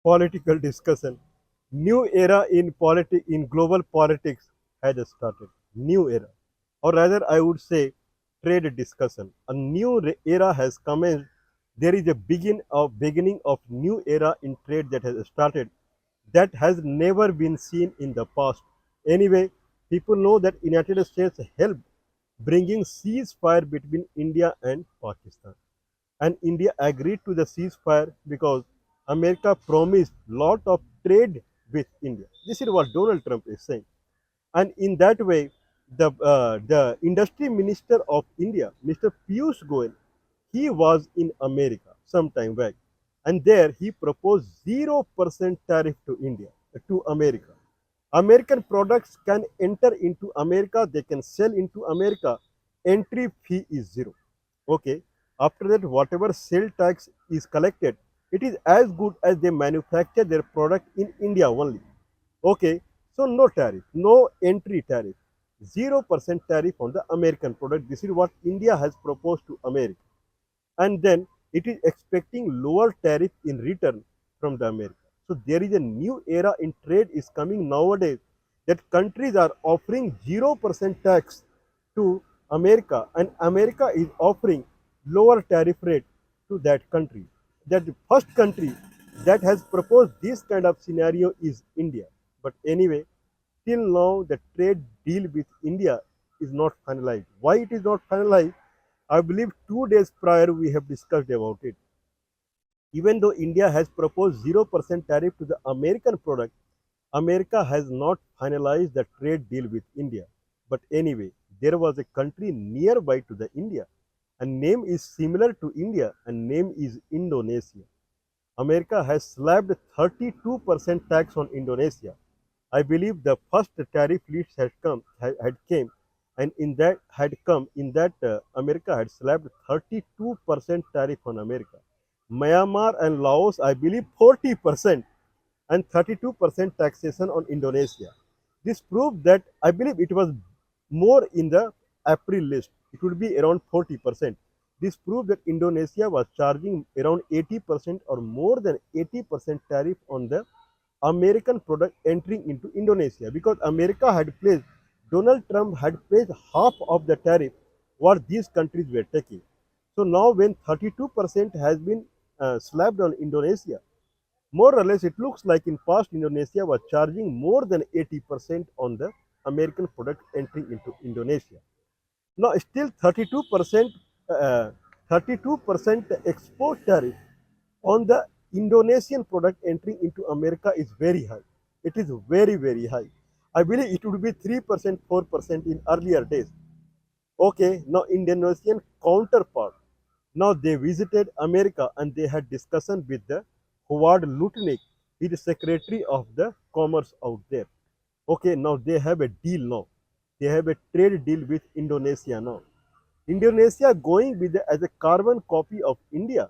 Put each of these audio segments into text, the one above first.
political discussion. New era in global politics has started. New era, or rather, I would say, trade discussion. A new era has commenced. There is a beginning of new era in trade that has started that has never been seen in the past. Anyway, people know that United States helped bringing ceasefire between India and Pakistan, and India agreed to the ceasefire because America promised lot of trade with India. This is what Donald Trump is saying. And in that way, the industry minister of India, Mr. Piyush Goyal, he was in America some time back, and there he proposed 0% tariff to India, to America. American products can enter into America, they can sell into America. Entry fee is zero. Okay. After that, whatever sale tax is collected, it is as good as they manufacture their product in India only. Okay. So no tariff, no entry tariff, 0% tariff on the American product. This is what India has proposed to America, and then it is expecting lower tariff in return from the America. So there is a new era in trade is coming nowadays that countries are offering 0% tax to America, and America is offering lower tariff rate to that country. That the first country that has proposed this kind of scenario is India. But anyway, till now the trade deal with India is not finalized. Why it is not finalized? I believe 2 days prior we have discussed about it. Even though India has proposed 0% tariff to the American product, America has not finalized the trade deal with India. But anyway, there was a country nearby to the India, and name is similar to India, and name is Indonesia. America has slapped 32% tax on Indonesia. I believe the first tariff list had came, and in that had come in that America had slapped 32% tariff on America. Myanmar and Laos, I believe 40% and 32% taxation on Indonesia. This proved that I believe it was more in the April list. It would be around 40%. This proved that Indonesia was charging around 80% or more than 80% tariff on the American product entering into Indonesia, because Donald Trump had placed half of the tariff what these countries were taking. So now when 32% has been slapped on Indonesia, more or less it looks like in past Indonesia was charging more than 80% on the American product entering into Indonesia. Now still uh, 32% export tariff on the Indonesian product entering into America is very high. It is very, very high. I believe it would be 3%, 4% in earlier days. Okay, now Indonesian counterpart. Now they visited America and they had discussion with the Howard Lutnick, he is the secretary of the commerce out there. Okay, now they have a deal now. They have a trade deal with Indonesia now. Indonesia going with as a carbon copy of India.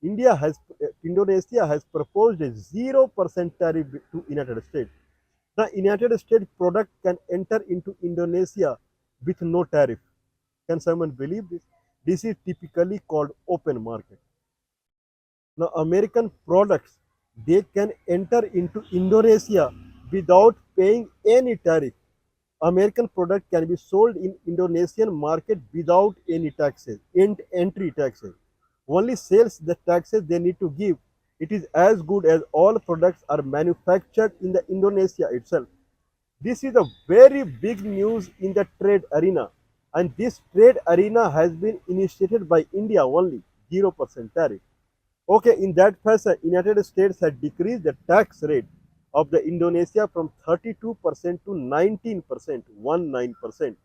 Indonesia has proposed a 0% tariff to United States. The United States product can enter into Indonesia with no tariff. Can someone believe this? This is typically called open market. Now, American products, they can enter into Indonesia without paying any tariff. American product can be sold in Indonesian market without any taxes, entry taxes. Only sales the taxes they need to give. It is as good as all products are manufactured in the Indonesia itself. This is a very big news in the trade arena, and this trade arena has been initiated by India only, 0% tariff. Okay, in that fashion, United States had decreased the tax rate of the Indonesia from 32% to 19%, 19%.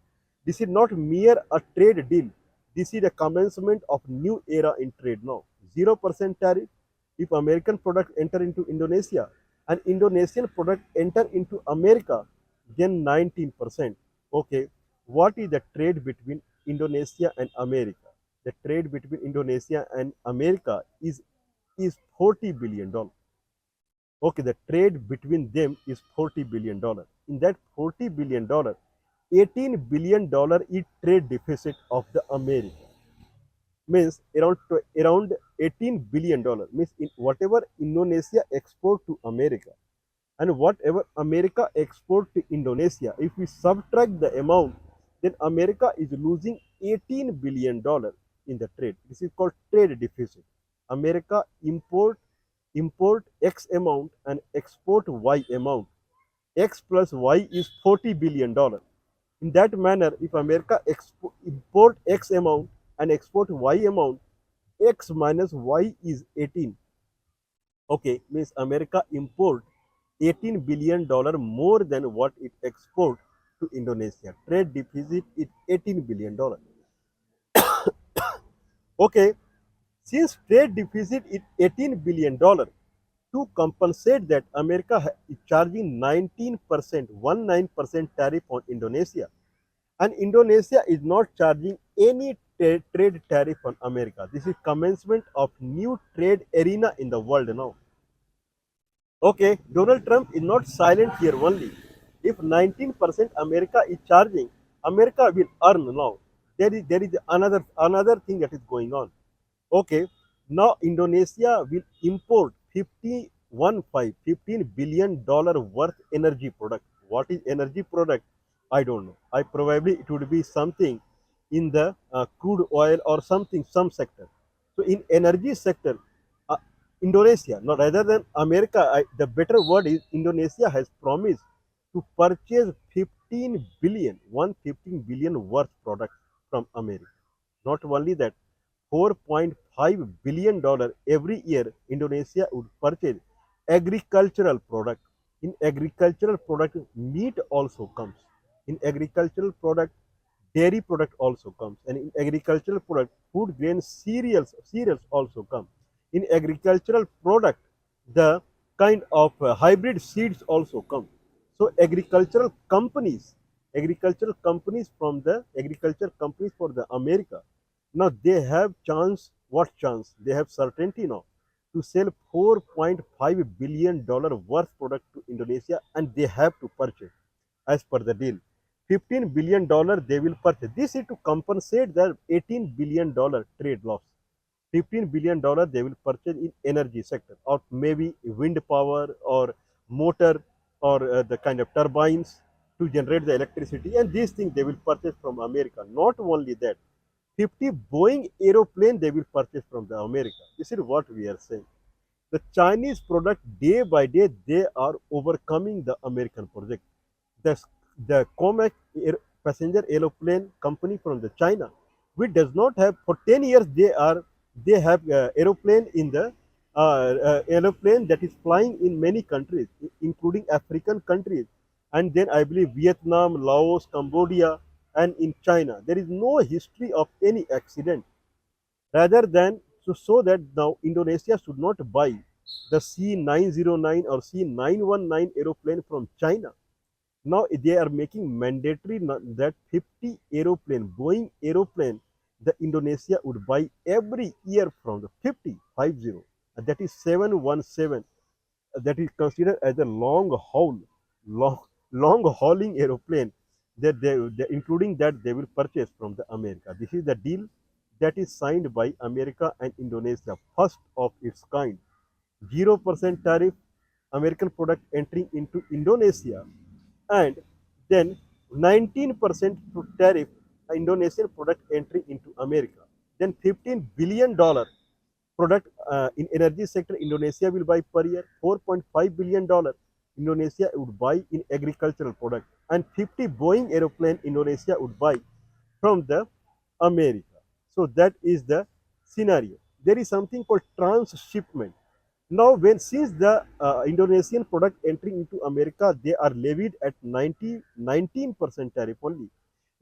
This is not mere a trade deal. This is a commencement of new era in trade now. 0% tariff if American product enter into Indonesia and Indonesian product enter into America, then 19%. Okay, what is the trade between Indonesia and America? The trade between Indonesia and America is $40 billion. Okay, the trade between them is $40 billion. In that $40 billion, $18 billion is trade deficit of the America. means around $18 billion, means in whatever Indonesia export to America and whatever America export to Indonesia, if we subtract the amount, then America is losing $18 billion in the trade. This is called trade deficit. America import X amount and export Y amount. X plus Y is $40 billion. In that manner, if America import X amount and export Y amount, X minus Y is 18. Okay, means America import $18 billion more than what it export to Indonesia. Trade deficit is $18 billion. Okay, since trade deficit is $18 billion, to compensate that, America is charging 19%, 19% tariff on Indonesia, and Indonesia is not charging any trade tariff on America. This is commencement of new trade arena in the world now. Okay, Donald Trump is not silent here only. If 19% America is charging, America will earn now. There is another thing that is going on. Okay, now Indonesia will import 15 billion dollar worth energy product. What is energy product? I don't know. I probably it would be something in the crude oil or something, some sector. So in energy sector, uh, Indonesia, no, rather than America, the better word is Indonesia has promised to purchase 15 billion worth products from America. Not only that, $4.5 billion every year Indonesia would purchase agricultural product. In agricultural product, meat also comes. In agricultural product, dairy product also comes. And in agricultural product, food grain cereals also come. In agricultural product, the kind of hybrid seeds also come. So agricultural companies from the agriculture companies for the America, now they have chance. What chance? They have certainty now to sell $4.5 billion worth product to Indonesia, and they have to purchase as per the deal. $15 billion they will purchase. This is to compensate the $18 billion trade loss. $15 billion they will purchase in energy sector, or maybe wind power or motor, or the kind of turbines to generate the electricity, and these things they will purchase from America. Not only that, 50 Boeing aeroplane they will purchase from the America. This is what we are saying. The Chinese product, day by day they are overcoming the American project. The, the Comac passenger aeroplane company from the China, which does not have for 10 years, they have aeroplane in the aeroplane that is flying in many countries, including African countries, and then I believe Vietnam, Laos, Cambodia, and in China. There is no history of any accident. Rather than to show that now Indonesia should not buy the C909 or C919 aeroplane from China. Now they are making mandatory that 50 aeroplane, Boeing aeroplane, the Indonesia would buy every year from the 50, that is 717, that is considered as a long, long hauling aeroplane, that including that they will purchase from the America. This is the deal that is signed by America and Indonesia, first of its kind. 0% tariff, American product entering into Indonesia, and then 19% tariff, Indonesian product entry into America. Then $15 billion product in energy sector Indonesia will buy per year. $4.5 billion Indonesia would buy in agricultural product, and 50 Boeing aeroplane Indonesia would buy from the America. So that is the scenario. There is something called transshipment. Now, since the Indonesian product entering into America, they are levied at 19% tariff only.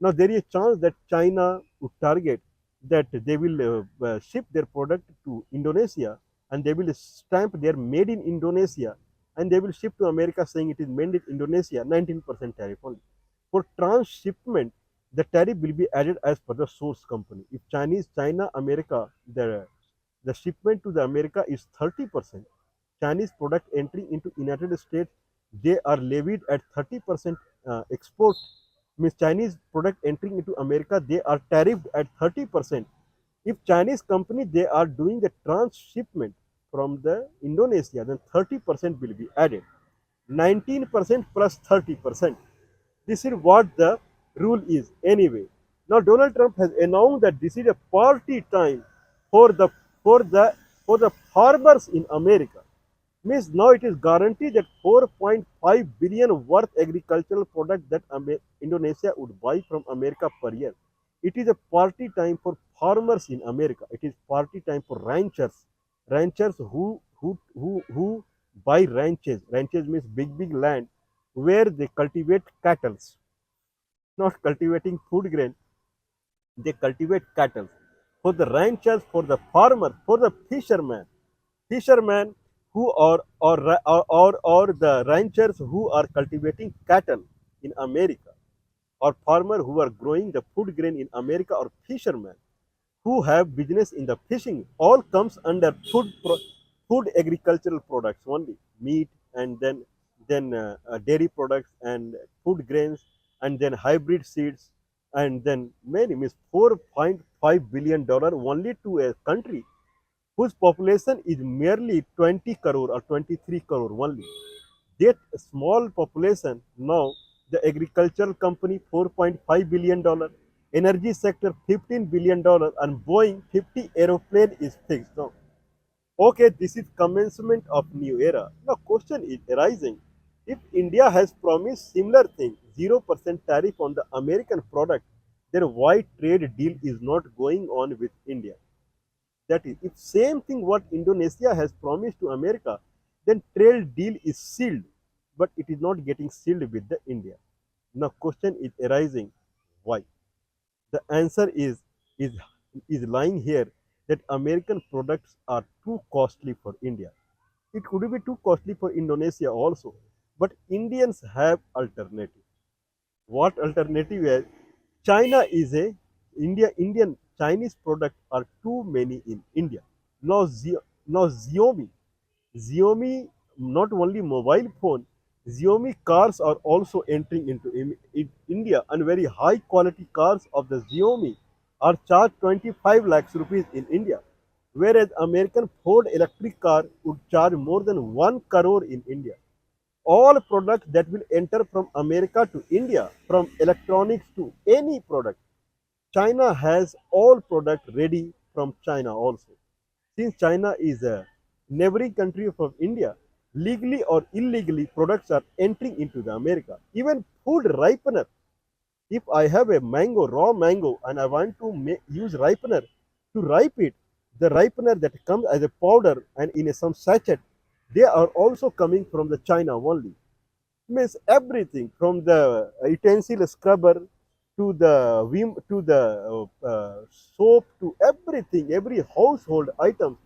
Now, there is a chance that China would target that they will ship their product to Indonesia, and they will stamp their made in Indonesia, and they will ship to America saying it is made in Indonesia, 19% tariff only. For transshipment, the tariff will be added as per the source company. If China, America, the shipment to the America is 30%. Chinese product entering into United States, they are levied at 30% export. Means Chinese product entering into America, they are tariffed at 30%. If Chinese company they are doing the transshipment from the Indonesia, then 30% will be added. 19% plus 30%. This is what the rule is anyway. Now Donald Trump has announced that this is a party time for the for the for the farmers in America. Means now it is guaranteed that 4.5 billion worth agricultural product that Indonesia would buy from America per year. It is a party time for farmers in America. It is party time for ranchers. Ranchers who buy ranches. Ranches means big land where they cultivate cattle, not cultivating food grain. They cultivate cattle. For the ranchers, for the farmer, for the fishermen who or the ranchers who are cultivating cattle in America, or farmer who are growing the food grain in America, or fishermen who have business in the fishing, all comes under food agricultural products only, meat, and then dairy products and food grains, and then hybrid seeds, and then many, means $4.5 billion only to a country whose population is merely 20 crore or 23 crore only. That small population, now the agricultural company $4.5 billion, energy sector $15 billion, and Boeing 50 aeroplane is fixed now. Okay, this is commencement of new era. Now question is arising. If India has promised similar thing, 0% tariff on the American product, then why trade deal is not going on with India? That is, if same thing what Indonesia has promised to America, then trade deal is sealed, but it is not getting sealed with the India. Now question is arising, why? The answer is is lying here, that American products are too costly for India. It could be too costly for Indonesia also, but Indians have alternative. What alternative is? China is a Indian Chinese products are too many in India. Now, now Xiaomi, not only mobile phone, Xiaomi cars are also entering into in India, and very high quality cars of the Xiaomi are charged 25 lakhs rupees in India, whereas American Ford electric car would charge more than 1 crore in India. All products that will enter from America to India, from electronics to any product, China has all product ready from China also. Since China is a neighboring country of India, legally or illegally products are entering into the America. Even food ripener. If I have a mango, raw mango, and I want to use ripener to ripe it, the ripener that comes as a powder and in some sachet, they are also coming from the China only. Means everything from the utensil scrubber to the vim to the soap to everything, every household item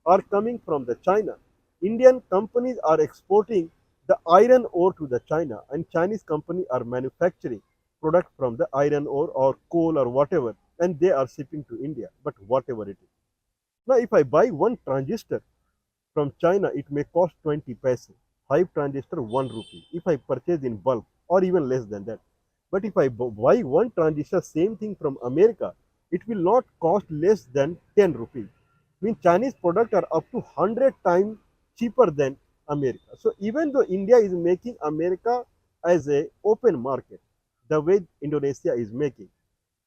are coming from the China. Indian companies are exporting the iron ore to the China, and Chinese companies are manufacturing product from the iron ore or coal or whatever, and they are shipping to India. But whatever it is, now if I buy one transistor from China, it may cost 20 paise. 5 transistor, 1 rupee. If I purchase in bulk or even less than that. But if I buy one transistor, same thing from America, it will not cost less than 10 rupees. Means Chinese products are up to 100 times cheaper than America. So even though India is making America as a open market, the way Indonesia is making,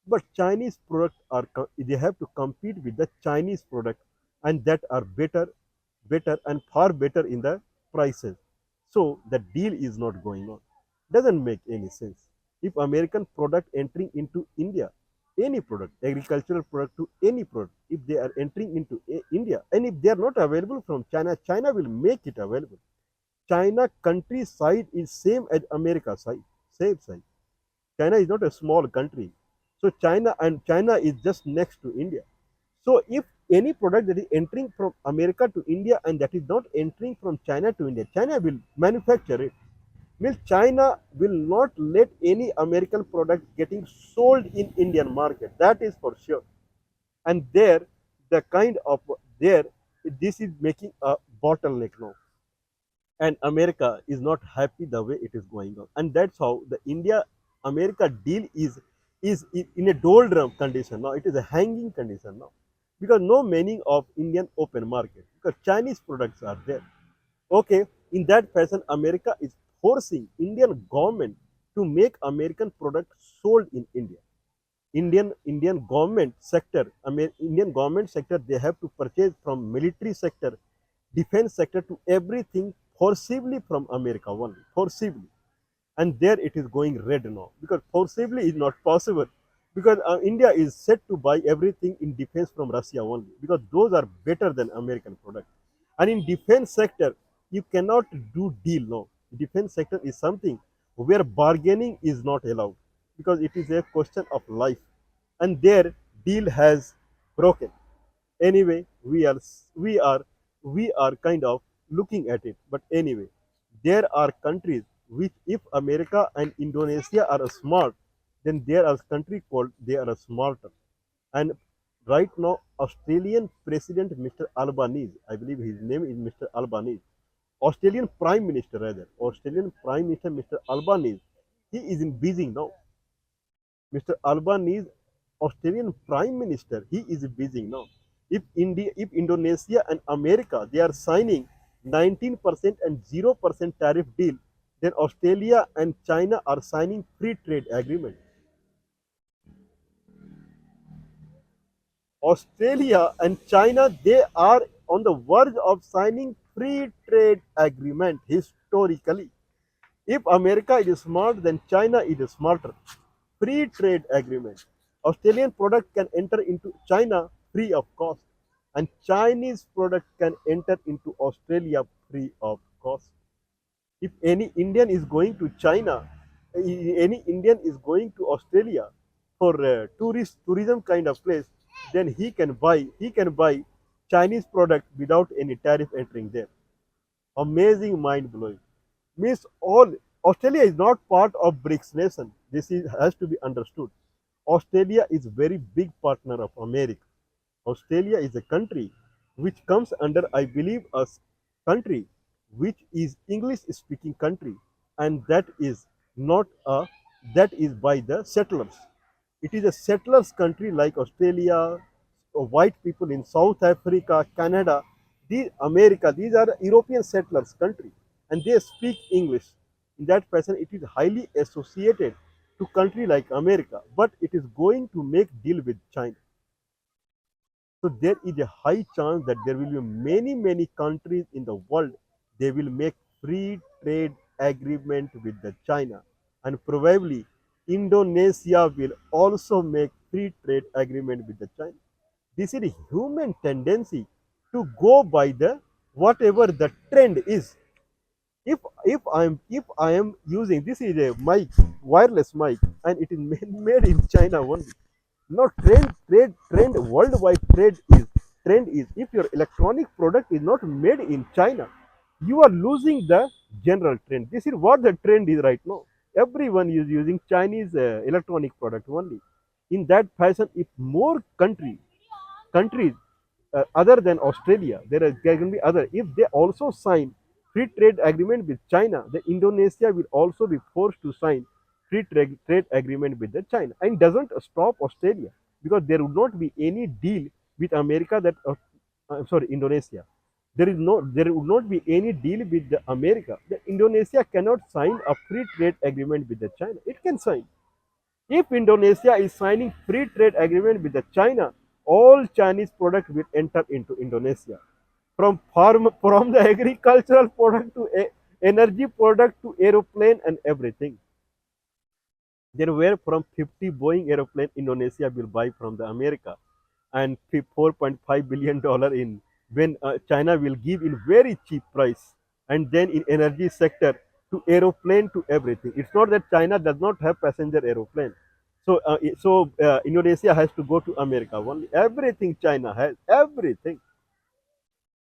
but Chinese products are they have to compete with the Chinese product, and that are better and far better in the prices. So the deal is not going on. Doesn't make any sense. If American product entering into India, any product, agricultural product to any product, if they are entering into India, and if they are not available from China, China will make it available. China country size is same as America size, same size. China is not a small country. So China is just next to India. So if any product that is entering from America to India and that is not entering from China to India, China will manufacture it. Means China will not let any American product getting sold in Indian market. That is for sure. And there, the kind of there, this is making a bottleneck now. And America is not happy the way it is going on. And that's how the India-America deal is in a doldrum condition now. It is a hanging condition now. because no meaning of Indian open market because Chinese products are there. Okay, in that fashion, America is forcing Indian government to make American products sold in India. Indian government sector, Indian government sector, they have to purchase from military sector, defense sector to everything forcibly from America only, forcibly, and there it is going red now because forcibly is not possible because India is set to buy everything in defense from Russia only because those are better than American products. And in defense sector, you cannot do deal now. Defense sector is something where bargaining is not allowed because it is a question of life, and their deal has broken. Anyway, we are kind of looking at it. But anyway, there are countries which, if America and Indonesia are smart, then there are countries called they are smarter. And right now, Australian President Mr. Albanese, I believe his name is Mr. Albanese, Australian Prime Minister rather, Australian Prime Minister Mr. Albanese, he is in Beijing now. Mr. Albanese, Australian Prime Minister, he is busy now. If Indonesia and America they are signing 19% and 0% tariff deal, then Australia and China are signing free trade agreement. Australia and China they are on the verge of signing free trade agreement historically. If America is smart, then China is smarter. Free trade agreement. Australian product can enter into China free of cost, and Chinese product can enter into Australia free of cost. If any Indian is going to China, any Indian is going to Australia for tourism kind of place, then he can buy Chinese product without any tariff entering there. Amazing, mind blowing. Means all Australia is not part of BRICS nation. This is has to be understood. Australia is very big partner of America. Australia is a country which comes under, I believe, a country which is English speaking country, and that is not a that is by the settlers. It is a settlers country like Australia, white people in South Africa, Canada, these America, these are European settlers country, and they speak English. In that fashion, it is highly associated to country like America, but it is going to make deal with China. So there is a high chance that there will be many countries in the world they will make free trade agreement with the China, and probably Indonesia will also make free trade agreement with the China. This is a human tendency to go by the whatever the trend is. If I am using, this is a mic, wireless mic, and it is made in China only. Now trend worldwide trend is if your electronic product is not made in China, you are losing the general trend. This is what the trend is right now. Everyone is using Chinese electronic product only. In that fashion, if more countries other than Australia, there can be other. If they also sign free trade agreement with China, the Indonesia will also be forced to sign free trade agreement with the China, and doesn't stop Australia because there would not be any deal with America that sorry, Indonesia. There would not be any deal with the America. The Indonesia cannot sign a free trade agreement with the China. It can sign. If Indonesia is signing free trade agreement with the China, all Chinese product will enter into Indonesia. From the agricultural product to energy product to aeroplane and everything. There were from 50 Boeing aeroplane Indonesia will buy from the America, and $4.5 billion in when China will give in very cheap price, and then in energy sector to aeroplane to everything. It's not that China does not have passenger aeroplane. So Indonesia has to go to America only. Everything China has, everything.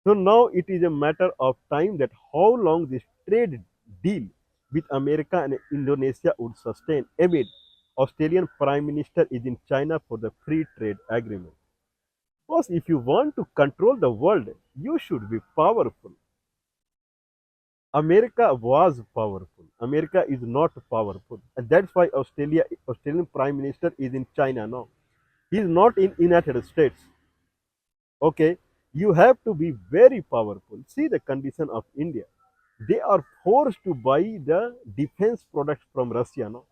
So now it is a matter of time that how long this trade deal with America and Indonesia would sustain amid Australian Prime Minister is in China for the free trade agreement. Because if you want to control the world, you should be powerful. America was powerful. America is not powerful. And that's why Australian Prime Minister is in China now. He is not in United States. Okay, you have to be very powerful. See the condition of India. They are forced to buy the defense products from Russia now,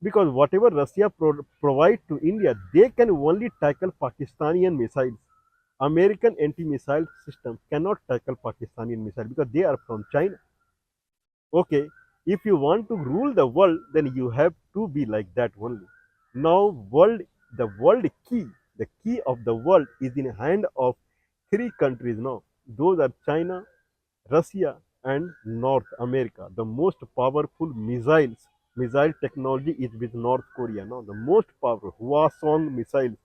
because whatever Russia provide to India, they can only tackle Pakistani missiles. American anti-missile system cannot tackle Pakistani missile because they are from China. Okay, if you want to rule the world, then you have to be like that only. Now, the world key, the key of the world is in hand of three countries now. Those are China, Russia, and North America. The most powerful missile technology is with North Korea now. The most powerful Hwasong missiles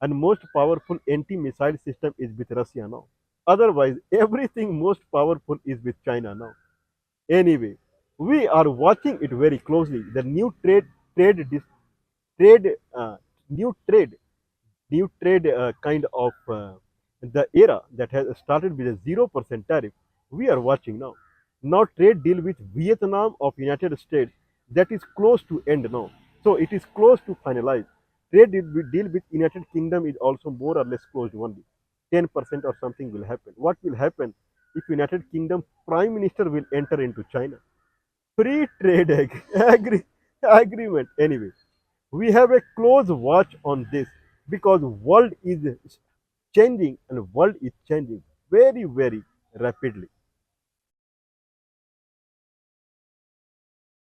and most powerful anti-missile system is with Russia now. Otherwise, everything most powerful is with China now. Anyway, we are watching it very closely. The trade, trade, new trade, new trade kind of the era that has started with a 0% tariff. We are watching now. Now trade deal with Vietnam of United States that is close to end now. So it is close to finalize. Deal with United Kingdom is also more or less closed only. 10% or something will happen. What will happen if United Kingdom Prime Minister will enter into China? Free trade agreement. Anyway, we have a close watch on this because world is changing and world is changing very rapidly.